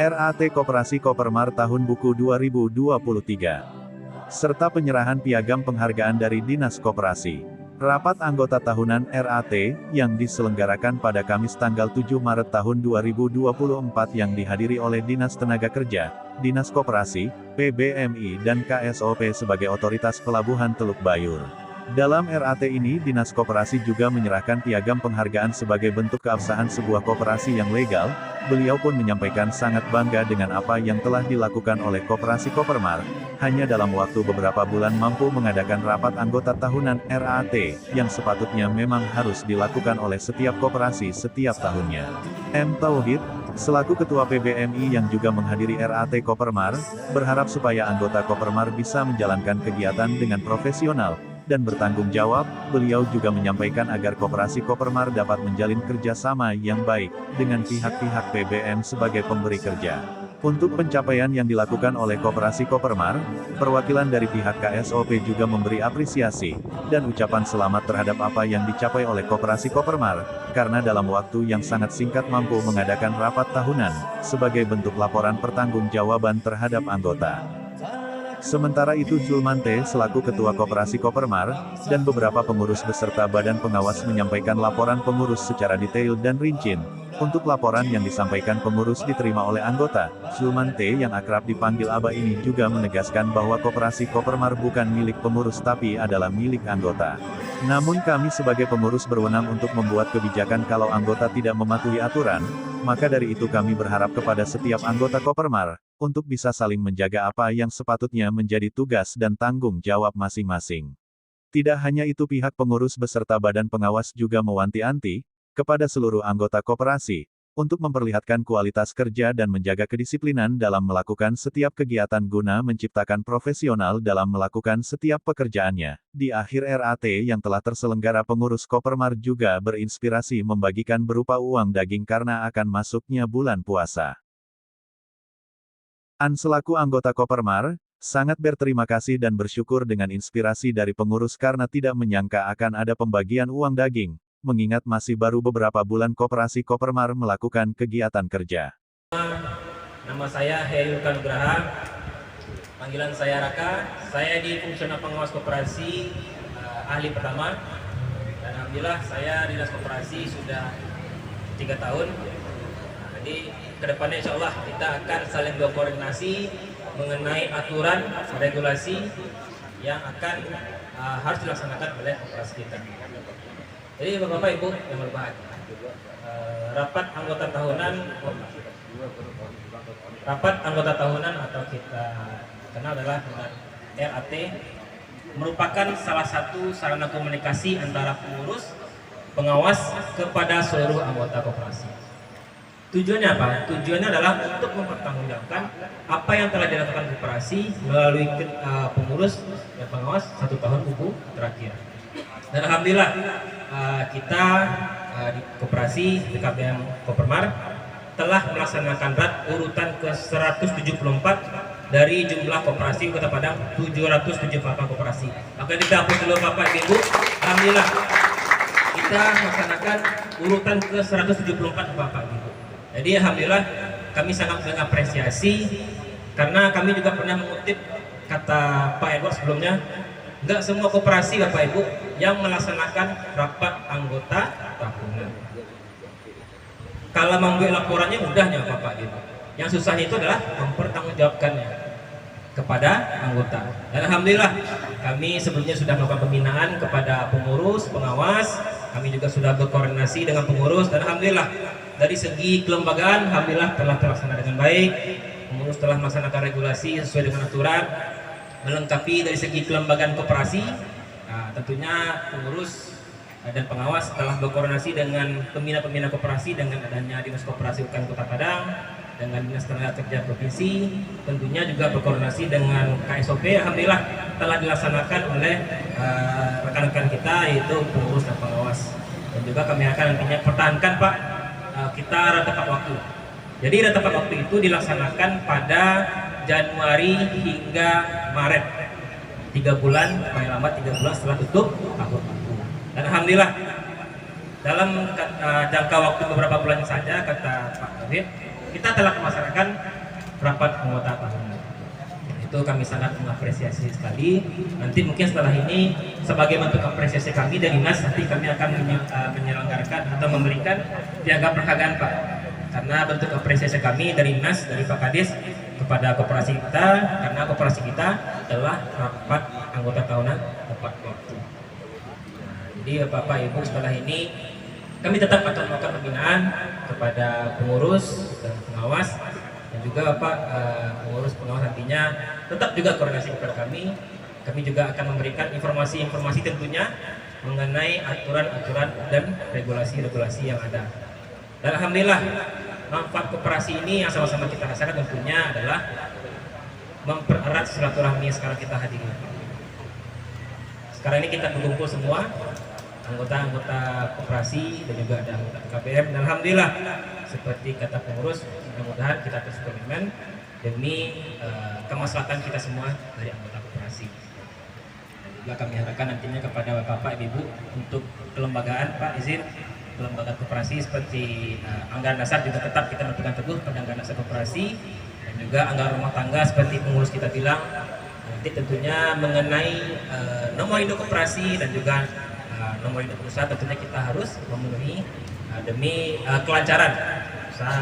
RAT Koperasi Kopermar tahun buku 2023, serta penyerahan piagam penghargaan dari Dinas Koperasi. Rapat anggota tahunan RAT, yang diselenggarakan pada Kamis tanggal 7 Maret tahun 2024 yang dihadiri oleh Dinas Tenaga Kerja, Dinas Koperasi, PBMI dan KSOP sebagai otoritas pelabuhan Teluk Bayur. Dalam RAT ini Dinas Koperasi juga menyerahkan piagam penghargaan sebagai bentuk keabsahan sebuah koperasi yang legal. Beliau pun menyampaikan sangat bangga dengan apa yang telah dilakukan oleh Koperasi Kopermar, hanya dalam waktu beberapa bulan mampu mengadakan rapat anggota tahunan RAT, yang sepatutnya memang harus dilakukan oleh setiap koperasi setiap tahunnya. M. Tauhid, selaku Ketua PBMI yang juga menghadiri RAT Kopermar, berharap supaya anggota Kopermar bisa menjalankan kegiatan dengan profesional dan bertanggung jawab. Beliau juga menyampaikan agar Koperasi Kopermar dapat menjalin kerjasama yang baik dengan pihak-pihak PBM sebagai pemberi kerja. Untuk pencapaian yang dilakukan oleh Koperasi Kopermar, perwakilan dari pihak KSOP juga memberi apresiasi dan ucapan selamat terhadap apa yang dicapai oleh Koperasi Kopermar, karena dalam waktu yang sangat singkat mampu mengadakan rapat tahunan sebagai bentuk laporan pertanggungjawaban terhadap anggota. Sementara itu Zulmante selaku Ketua Koperasi Kopermar, dan beberapa pengurus beserta Badan Pengawas menyampaikan laporan pengurus secara detail dan rinci. Untuk laporan yang disampaikan pengurus diterima oleh anggota, Zulmante yang akrab dipanggil Aba ini juga menegaskan bahwa Koperasi Kopermar bukan milik pengurus tapi adalah milik anggota. Namun kami sebagai pengurus berwenang untuk membuat kebijakan kalau anggota tidak mematuhi aturan, maka dari itu kami berharap kepada setiap anggota Kopermar, untuk bisa saling menjaga apa yang sepatutnya menjadi tugas dan tanggung jawab masing-masing. Tidak hanya itu pihak pengurus beserta Badan Pengawas juga mewanti-wanti kepada seluruh anggota koperasi, untuk memperlihatkan kualitas kerja dan menjaga kedisiplinan dalam melakukan setiap kegiatan guna menciptakan profesional dalam melakukan setiap pekerjaannya. Di akhir RAT yang telah terselenggara pengurus Kopermar juga berinspirasi membagikan berupa uang daging karena akan masuknya bulan puasa. An selaku anggota Kopermar, sangat berterima kasih dan bersyukur dengan inspirasi dari pengurus karena tidak menyangka akan ada pembagian uang daging, mengingat masih baru beberapa bulan Koperasi Kopermar melakukan kegiatan kerja. Nama saya Heri Nugraha, panggilan saya Raka, saya di Fungsional Pengawas Koperasi, ahli pertama, dan alhamdulillah saya di Dinas Koperasi sudah 3 tahun. Jadi kedepannya insya Allah kita akan saling berkoordinasi mengenai aturan regulasi yang akan harus dilaksanakan oleh koperasi kita. Jadi Bapak Ibu yang berbahagia, rapat anggota tahunan atau kita kenal adalah dengan RAT merupakan salah satu sarana komunikasi antara pengurus, pengawas kepada seluruh anggota koperasi. Tujuannya apa? Tujuannya adalah untuk mempertanggungjawabkan apa yang telah dilakukan koperasi melalui pengurus dan pengawas 1 tahun buku terakhir. Dan alhamdulillah kita di koperasi BKPM Kopermar telah melaksanakan RAT urutan ke 174 dari jumlah koperasi Kota Padang 778 koperasi. Maka kita hapus dulu Bapak Ibu. Alhamdulillah kita melaksanakan urutan ke 174 Bapak Ibu. Jadi alhamdulillah kami sangat mengapresiasi karena kami juga pernah mengutip kata Pak Edward sebelumnya, enggak semua koperasi Bapak Ibu yang melaksanakan rapat anggota tahunan. Kalau membuat laporannya mudahnya Bapak Ibu. Yang susahnya itu adalah mempertanggungjawabkannya kepada anggota. Dan alhamdulillah kami sebelumnya sudah melakukan pembinaan kepada pengurus, pengawas. Kami juga sudah berkoordinasi dengan pengurus dan alhamdulillah dari segi kelembagaan alhamdulillah telah terlaksana dengan baik. Pengurus telah melaksanakan regulasi sesuai dengan aturan, melengkapi dari segi kelembagaan koperasi. Nah, tentunya pengurus dan pengawas telah berkoordinasi dengan pembina-pembina koperasi dengan adanya Dinas Koperasi UKM Kota Padang, dengan Dinas Tenaga Kerja Provinsi, tentunya juga berkoordinasi dengan KSOP. Alhamdulillah telah dilaksanakan oleh rekan-rekan kita yaitu pengurus dan pengawas. Dan juga kami akan nantinya pertahankan Pak, kita ada tepat waktu. Jadi ada tepat waktu itu dilaksanakan pada Januari hingga Maret, 3 bulan, paling lambat 3 bulan setelah tutup tahun. Dan alhamdulillah dalam jangka waktu beberapa bulan saja kata Pak David, kita telah melaksanakan rapat anggota tahunan. Itu kami sangat mengapresiasi sekali. Nanti mungkin setelah ini sebagai bentuk apresiasi kami dari Dinas, nanti kami akan menyelenggarakan atau memberikan piagam penghargaan Pak. Karena bentuk apresiasi kami dari Dinas, dari Pak Kadis kepada koperasi kita, karena koperasi kita adalah rapat anggota tahunan tepat waktu. Jadi Bapak Ibu setelah ini kami tetap akan melakukan pembinaan kepada pengurus dan pengawas, dan juga Bapak pengurus pengawas nantinya tetap juga koordinasi kepada kami. Kami juga akan memberikan informasi-informasi tentunya mengenai aturan-aturan dan regulasi-regulasi yang ada. Dan alhamdulillah manfaat koperasi ini yang sama-sama kita rasakan tentunya adalah mempererat silaturahmi yang sekarang kita hadiri. Sekarang ini kita berkumpul semua anggota-anggota koperasi dan juga ada anggota KPM, dan alhamdulillah seperti kata pengurus, mudah-mudahan kita terus komitmen demi kemaslahatan kita semua dari anggota koperasi. Dan juga kami harapkan nantinya kepada Bapak Ibu untuk kelembagaan Pak izin kelembagaan koperasi seperti anggaran dasar juga tetap kita berpegang teguh pada anggaran dasar koperasi, dan juga anggaran rumah tangga seperti pengurus kita bilang. Nanti tentunya mengenai nomor induk koperasi dan juga nomor induk usaha tentunya kita harus memenuhi demi kelancaran usaha